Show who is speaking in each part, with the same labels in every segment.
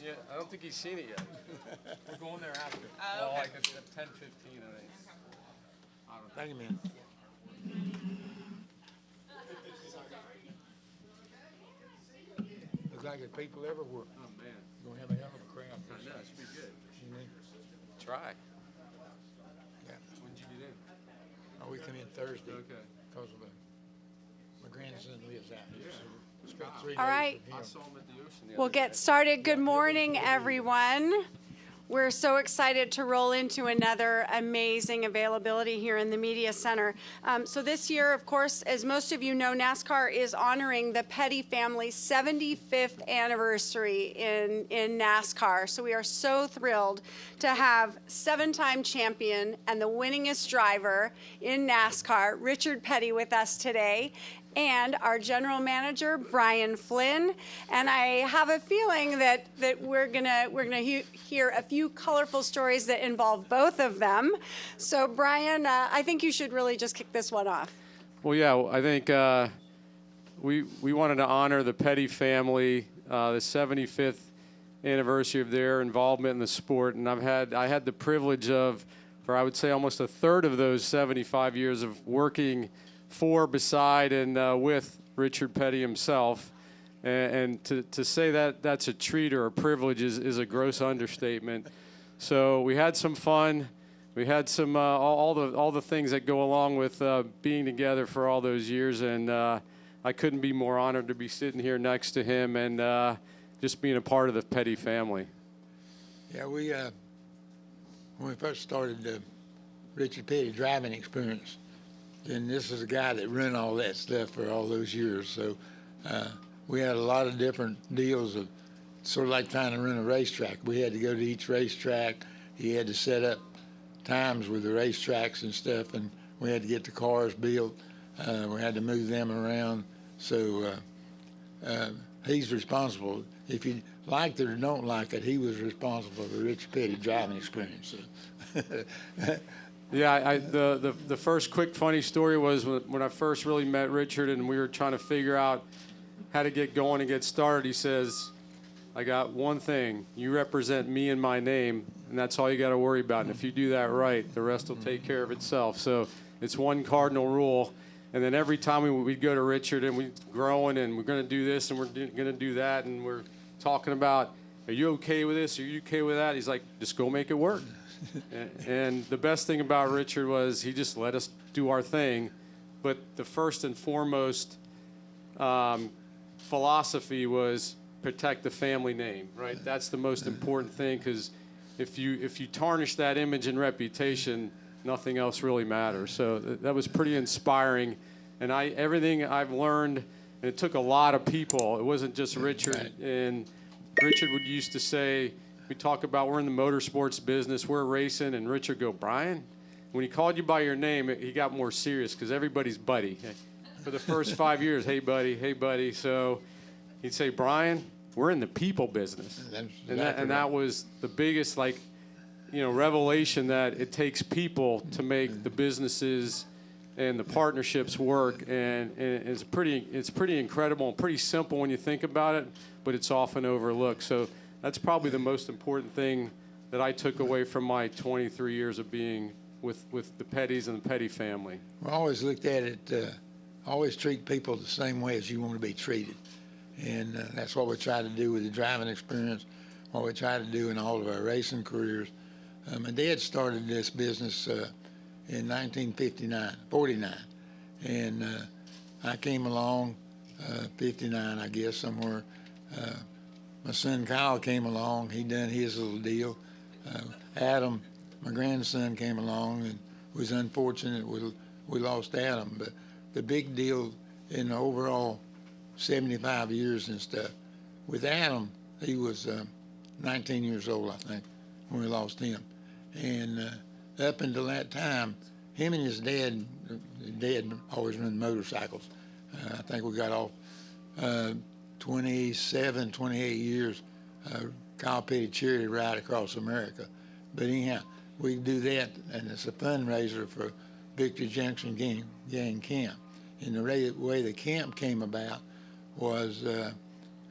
Speaker 1: Yeah, I don't think he's seen it yet. We're going there after.
Speaker 2: Oh,
Speaker 1: Well,
Speaker 2: okay.
Speaker 1: like at 10:15, I think.
Speaker 3: Thank you, man. Looks like there's people everywhere.
Speaker 1: Oh, man.
Speaker 3: You're going to have a hell of a crowd.
Speaker 1: I know, it should be good.
Speaker 3: Mhm.
Speaker 1: Try.
Speaker 3: Yeah.
Speaker 1: When did you get in?
Speaker 3: Oh, we come in Thursday
Speaker 1: Okay.
Speaker 3: because of my grandson lives out here. So we spent 3
Speaker 2: All
Speaker 3: days
Speaker 2: right.
Speaker 3: with
Speaker 1: I
Speaker 3: him.
Speaker 1: saw him at the ocean the
Speaker 2: We'll
Speaker 1: other
Speaker 2: get
Speaker 1: day.
Speaker 2: started. Good morning, everyone. We're so excited to roll into another amazing availability here in the Media Center. So this year, of course, as most of you know, NASCAR is honoring the Petty family's 75th anniversary in NASCAR. So we are so thrilled to have 7-time champion and the winningest driver in NASCAR, Richard Petty, with us today, and our general manager, Brian Flynn. And I have a feeling that we're gonna hear a few colorful stories that involve both of them. So Brian, I think you should really just kick this one off.
Speaker 1: Well, yeah, I think we wanted to honor the Petty family, the 75th anniversary of their involvement in the sport, and I had the privilege of, for I would say almost a third of those 75 years of working for, beside, and with Richard Petty himself. And to say that that's a treat or a privilege is a gross understatement. So we had some fun. We had some all the things that go along with being together for all those years, and I couldn't be more honored to be sitting here next to him and just being a part of the Petty family.
Speaker 3: Yeah, when we first started the Richard Petty driving experience, then this is a guy that ran all that stuff for all those years. So we had a lot of different deals of sort of like trying to run a racetrack. We had to go to each racetrack. He had to set up times with the racetracks and stuff, and we had to get the cars built. We had to move them around. So he's responsible. If you liked it or don't like it, he was responsible for the Richard Petty driving experience. So.
Speaker 1: Yeah, the first quick funny story was when I first really met Richard and we were trying to figure out how to get going and get started. He says, I got one thing. You represent me and my name, and that's all you got to worry about. And if you do that right, the rest will take care of itself. So it's one cardinal rule. And then every time we'd go to Richard and we're growing and we're going to do this and we're going to do that, and we're talking about, are you okay with this? Are you okay with that? He's like, just go make it work. And the best thing about Richard was he just let us do our thing. But the first and foremost philosophy was protect the family name, right? That's the most important thing, because if you tarnish that image and reputation, nothing else really matters. So that was pretty inspiring. And everything I've learned, and it took a lot of people. It wasn't just Richard.
Speaker 3: Right.
Speaker 1: And Richard used to say, we talk about we're in the motorsports business, we're racing, and Richard go, Brian? When he called you by your name, he got more serious because everybody's buddy. For the first 5 years, hey, buddy, hey, buddy. So he'd say, Brian, we're in the people business. And that was the biggest, revelation, that it takes people to make the businesses and the partnerships work. And it's pretty incredible and pretty simple when you think about it, but it's often overlooked. So that's probably the most important thing that I took away from my 23 years of being with the Pettys and the Petty family.
Speaker 3: We always looked at it, always treat people the same way as you want to be treated. And that's what we try to do with the driving experience, what we try to do in all of our racing careers. My dad started this business in 49. And I came along, 59, I guess, somewhere. My son Kyle came along. He done his little deal. Adam, my grandson, came along, and it was unfortunate we lost Adam. But the big deal in the overall 75 years and stuff, with Adam, he was 19 years old, I think, when we lost him. And up until that time, him and his dad always run motorcycles. I think we got off 27, 28 years, Kyle Petty charity ride across America. But anyhow, we do that, and it's a fundraiser for Victory Junction Gang Camp. And the way the camp came about was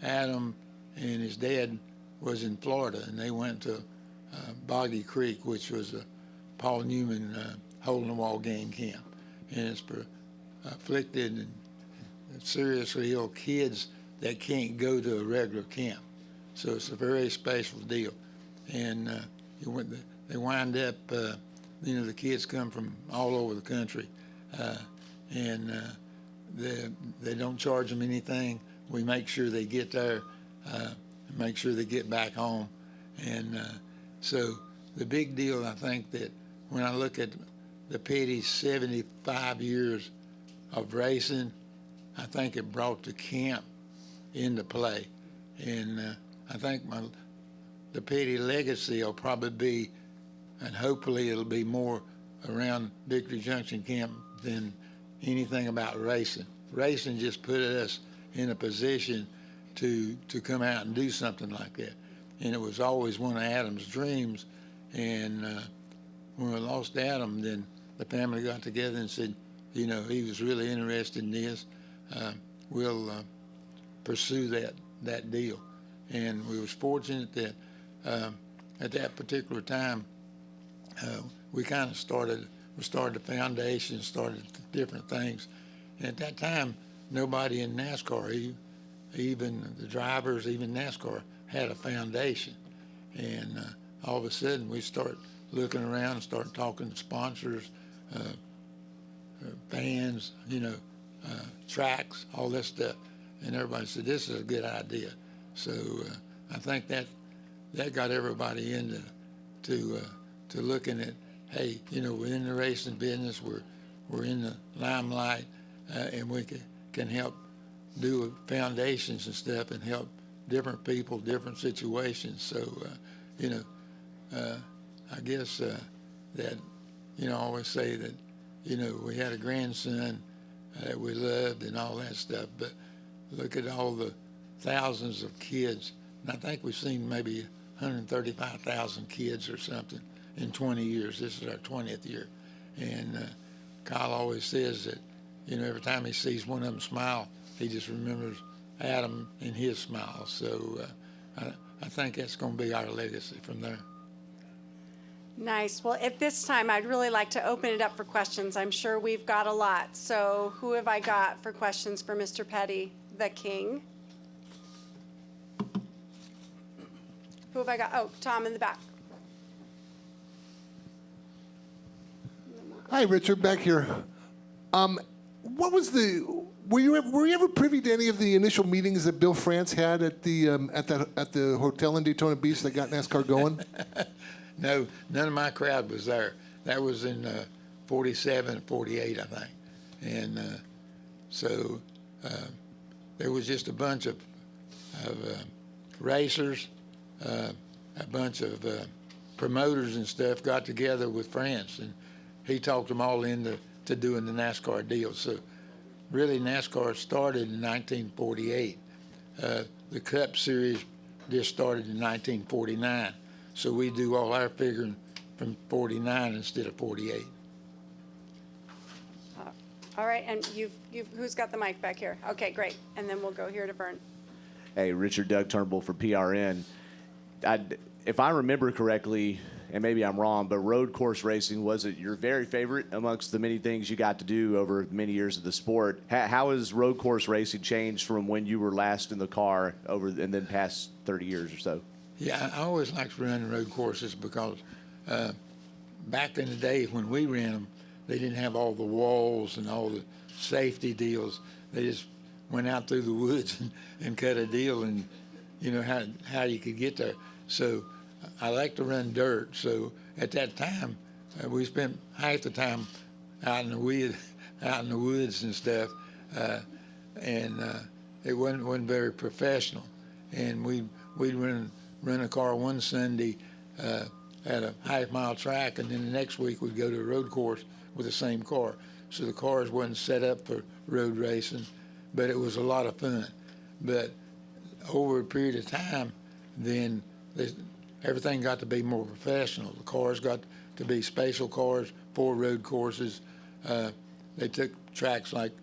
Speaker 3: Adam and his dad was in Florida, and they went to Boggy Creek, which was a Paul Newman hole-in-the-wall gang camp, and it's for afflicted and seriously ill kids that can't go to a regular camp. So it's a very special deal. And they wind up, the kids come from all over the country, and they don't charge them anything. We make sure they get there, make sure they get back home. And so the big deal, I think, that when I look at the Petty's 75 years of racing, I think it brought the camp into play. And I think the Petty legacy will probably be, and hopefully it'll be more around Victory Junction Camp than anything about racing. Racing just put us in a position to come out and do something like that. And it was always one of Adam's dreams. And when we lost Adam, then the family got together and said, he was really interested in this. We'll pursue that deal. And we was fortunate that at that particular time, we kind of started the foundation, started different things. And at that time, nobody in NASCAR, even the drivers, even NASCAR, had a foundation. And all of a sudden, we start looking around and start talking to sponsors, fans, tracks, all that stuff. And everybody said, this is a good idea. So I think that got everybody into to looking at, hey, we're in the racing business, we're in the limelight, and we can help do foundations and stuff and help different people, different situations. So, I guess that, I always say that, we had a grandson that we loved and all that stuff, but look at all the thousands of kids, and I think we've seen maybe 135,000 kids or something in 20 years. This is our 20th year. And Kyle always says that, every time he sees one of them smile, he just remembers Adam and his smile. So I think that's going to be our legacy from there.
Speaker 2: Nice. Well, at this time, I'd really like to open it up for questions. I'm sure we've got a lot. So who have I got for questions for Mr. Petty, the King? Who have I got? Oh, Tom in the back.
Speaker 4: Hi, Richard, back here. What was were you ever privy to any of the initial meetings that Bill France had at the hotel in Daytona Beach that got NASCAR going?
Speaker 3: No, none of my crowd was there. That was in 47, 48, I think. And so there was just a bunch of racers, a bunch of promoters and stuff got together with France, and he talked them all into doing the NASCAR deal. So really NASCAR started in 1948. The Cup Series just started in 1949. So we do all our figuring from 49 instead of 48.
Speaker 2: All right, and who's got the mic back here? Okay, great. And then we'll go here to Vern.
Speaker 5: Hey, Richard Doug Turnbull for PRN. If I remember correctly, and maybe I'm wrong, but road course racing wasn't your very favorite amongst the many things you got to do over many years of the sport. How has road course racing changed from when you were last in the car and then past 30 years or so?
Speaker 3: Yeah, I always liked running road courses because back in the day when we ran them, they didn't have all the walls and all the safety deals. They just went out through the woods and cut a deal, and how you could get there. So I like to run dirt. So at that time, we spent half the time out in the woods and stuff, and it wasn't very professional. And we'd run a car one Sunday at a half-mile track, and then the next week we'd go to a road course with the same car. So the cars wasn't set up for road racing, but it was a lot of fun. But over a period of time, then everything got to be more professional. The cars got to be special cars for road courses. They took tracks like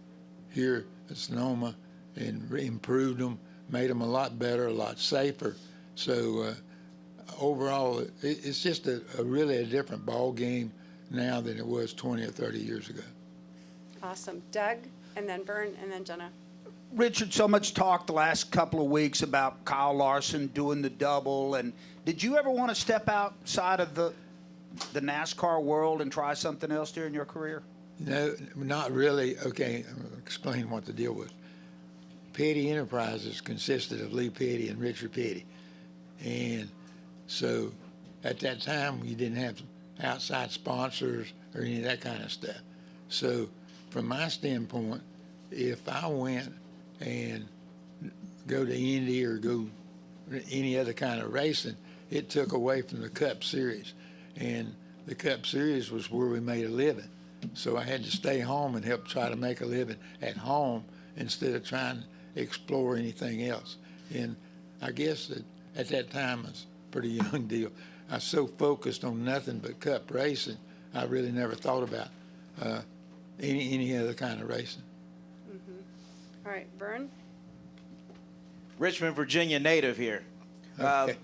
Speaker 3: here at Sonoma and improved them, made them a lot better, a lot safer. So overall, it's just really a different ball game now than it was 20 or 30 years ago.
Speaker 2: Awesome. Doug, and then Vern, and then Jenna.
Speaker 6: Richard, so much talk the last couple of weeks about Kyle Larson doing the double, and did you ever want to step outside of the NASCAR world and try something else during your career?
Speaker 3: No, not really. Okay, I'm going to explain what the deal was. Petty Enterprises consisted of Lee Petty and Richard Petty. And so at that time, you didn't have outside sponsors or any of that kind of stuff. So from my standpoint, if I went and go to Indy or go any other kind of racing, it took away from the Cup Series. And the Cup Series was where we made a living. So I had to stay home and help try to make a living at home instead of trying to explore anything else. And I guess that at that time, it was a pretty young deal. I was so focused on nothing but Cup racing, I really never thought about any other kind of racing.
Speaker 2: All right, Vern.
Speaker 7: Richmond, Virginia native here.
Speaker 3: Okay.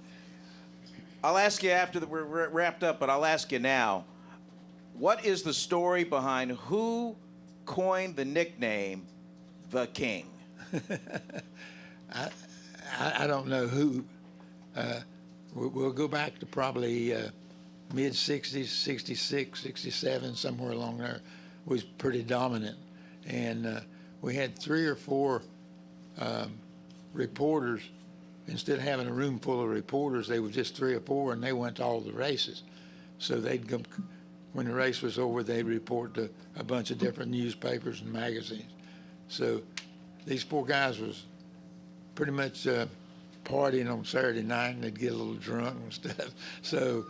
Speaker 7: I'll ask you after we're wrapped up, but I'll ask you now. What is the story behind who coined the nickname The King?
Speaker 3: I don't know who. We'll go back to probably mid-60s, 66, 67, somewhere along there, was pretty dominant. And we had 3 or 4 reporters. Instead of having a room full of reporters, they were just 3 or 4, and they went to all the races. So they'd go, when the race was over, they'd report to a bunch of different newspapers and magazines. So these 4 guys was pretty much partying on Saturday night, and they'd get a little drunk and stuff. So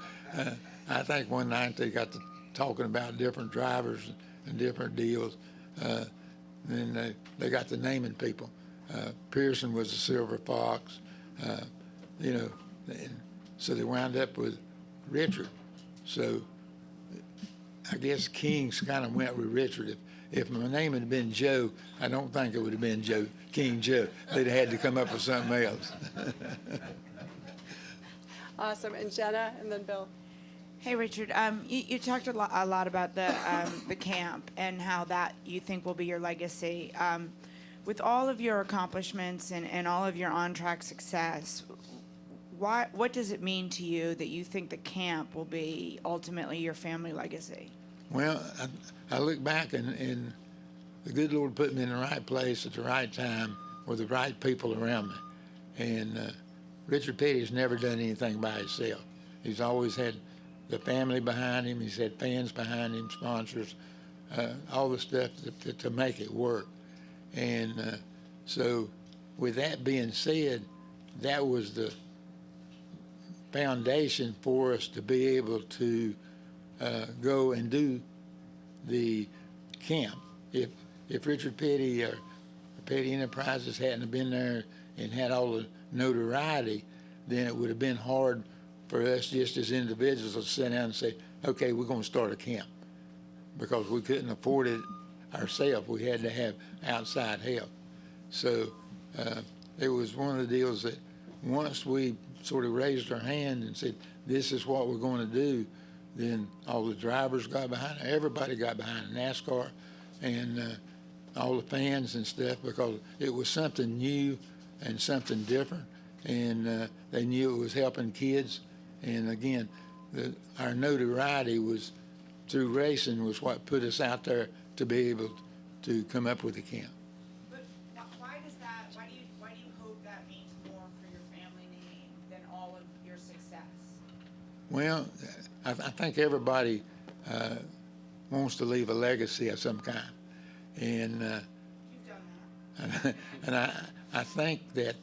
Speaker 3: I think one night they got to talking about different drivers and different deals. Then they got to naming people. Pearson was a Silver Fox, you know, and so they wound up with Richard. So I guess Kings kind of went with Richard. If my name had been Joe, I don't think it would have been Joe, King Joe. They'd have had to come up with something else.
Speaker 2: Awesome. And Jenna, and then Bill.
Speaker 8: Hey, Richard. You talked a lot about the camp and how that you think will be your legacy. With all of your accomplishments and all of your on-track success, what does it mean to you that you think the camp will be ultimately your family legacy?
Speaker 3: Well, I look back and the good Lord put me in the right place at the right time with the right people around me. And Richard Petty's never done anything by himself. He's always had the family behind him. He's had fans behind him, sponsors, all the stuff to make it work. And so with that being said, that was the foundation for us to be able to go and do the camp. If Richard Petty or Petty Enterprises hadn't been there and had all the notoriety, then it would have been hard for us just as individuals to sit down and say, okay, we're going to start a camp, because we couldn't afford it ourselves. We had to have outside help. So it was one of the deals that once we sort of raised our hand and said, this is what we're going to do, then all the drivers got behind it. Everybody got behind NASCAR and all the fans and stuff, because it was something new and something different. And they knew it was helping kids. And again, our notoriety was through racing was what put us out there to be able to come up with a camp.
Speaker 8: But why do you hope that means more for your family name than all of your success?
Speaker 3: Well, I think everybody wants to leave a legacy of some kind. And
Speaker 8: You've done that.
Speaker 3: and I think that,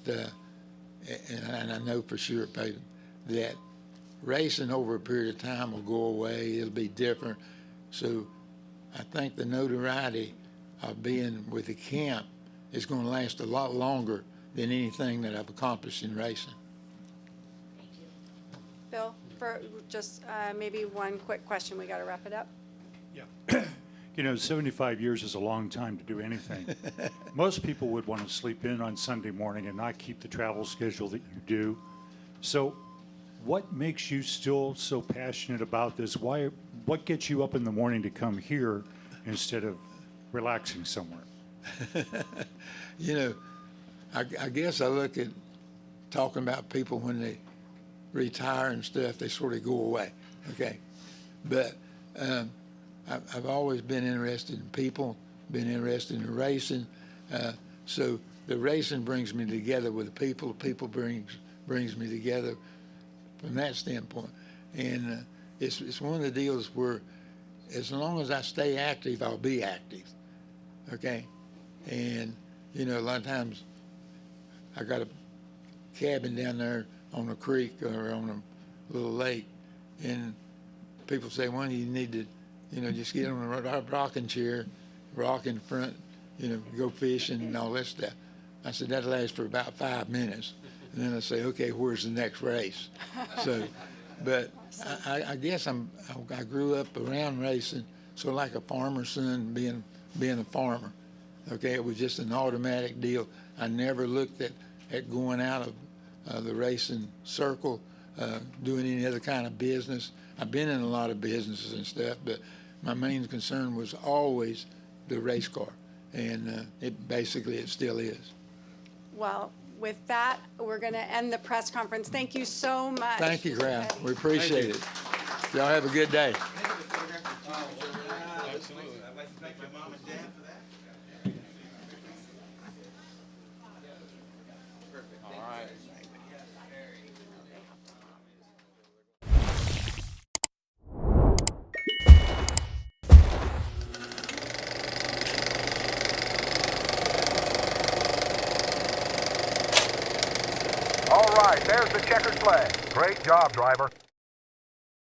Speaker 3: and I know for sure, Peyton, that racing over a period of time will go away. It'll be different. So I think the notoriety of being with the camp is going to last a lot longer than anything that I've accomplished in racing.
Speaker 8: Thank you.
Speaker 2: Bill, for just maybe one quick question. We got to wrap it up.
Speaker 9: Yeah. You know, 75 years is a long time to do anything. Most people would want to sleep in on Sunday morning and not keep the travel schedule that you do. So, what makes you still so passionate about this? What gets you up in the morning to come here instead of relaxing somewhere?
Speaker 3: You know, I guess I look at talking about people when they retire and stuff, they sort of go away, okay? But I've always been interested in people, been interested in racing. So the racing brings me together with the people brings me together from that standpoint. And it's one of the deals where as long as I stay active, I'll be active, okay? And, you know, a lot of times I got a cabin down there on a creek or on a little lake, and people say, well, you need to, you know, just get on a rocking chair, rock in front, you know, go fishing and all that stuff. I said, that lasts for about 5 minutes. And then I say, okay, where's the next race? So, but I guess I grew up around racing, sort of like a farmer's son being a farmer. Okay, it was just an automatic deal. I never looked at going out of the racing circle, doing any other kind of business. I've been in a lot of businesses and stuff, but my main concern was always the race car, and it still is.
Speaker 2: Well, with that, we're going to end the press conference. Thank you so much.
Speaker 3: Thank you,
Speaker 2: Mr.
Speaker 3: Graham.
Speaker 2: Petty.
Speaker 3: We appreciate it. Y'all have a good day.
Speaker 1: Absolutely.
Speaker 7: I'd like to thank my mom and dad for that.
Speaker 1: All right.
Speaker 10: All right, there's the checkered flag. Great job, driver.